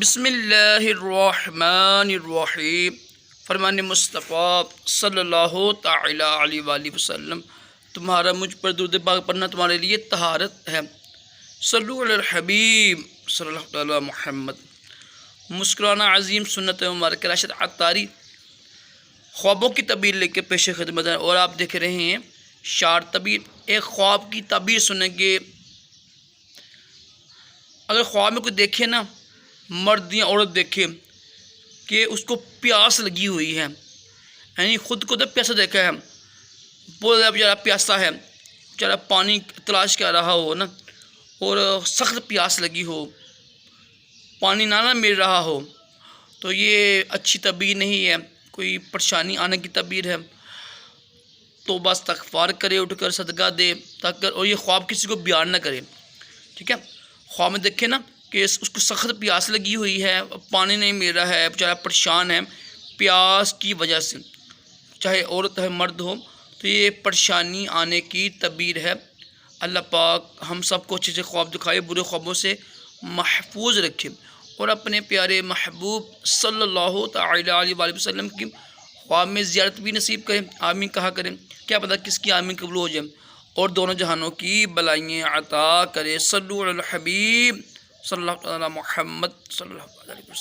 بسم اللہ الرحمن الرحیم۔ فرمان مصطفیٰ صلی اللہ تعالی علیہ وآلہ وسلم، تمہارا مجھ پر درود پاک پڑھنا تمہارے لیے طہارت ہے۔ صلو علی الحبیب صلی اللہ تعالی محمد۔ مسکرانہ عظیم سنت مبارک راشد عطاری خوابوں کی تعبیر لے کے پیش خدمت ہے، اور آپ دیکھ رہے ہیں شعر تعبیر۔ ایک خواب کی تعبیر سنیں گے۔ اگر خواب میں کوئی دیکھے نا، مرد یا عورت دیکھے کہ اس کو پیاس لگی ہوئی ہے، یعنی خود کو تو پیاسا دیکھا ہے، بہت زیادہ بیچارہ پیاسا ہے، بیچارہ پانی تلاش کر رہا ہو نا، اور سخت پیاس لگی ہو، پانی نہ مل رہا ہو، تو یہ اچھی تعبیر نہیں ہے، کوئی پریشانی آنے کی تعبیر ہے۔ توبہ استغفار کرے، اٹھ کر صدقہ دے، تاکہ اور یہ خواب کسی کو بیان نہ کرے، ٹھیک ہے۔ خواب میں دیکھے نا کہ اس کو سخت پیاس لگی ہوئی ہے، پانی نہیں مل رہا ہے، بیچارہ پریشان ہے پیاس کی وجہ سے، چاہے عورت ہے مرد ہو، تو یہ پریشانی آنے کی تعبیر ہے۔ اللہ پاک ہم سب کو اچھے سے خواب دکھائے، برے خوابوں سے محفوظ رکھے، اور اپنے پیارے محبوب صلی اللہ تعالی علیہ وآلہ وسلم کی خواب میں زیارت بھی نصیب کریں۔ آمین کہا کریں، کیا پتہ کس کی آمین قبول ہو جائے، اور دونوں جہانوں کی بلائیں عطا کرے۔ صلو علی الحبیب صلی اللہ علیہ محمد صلی اللہ علیہ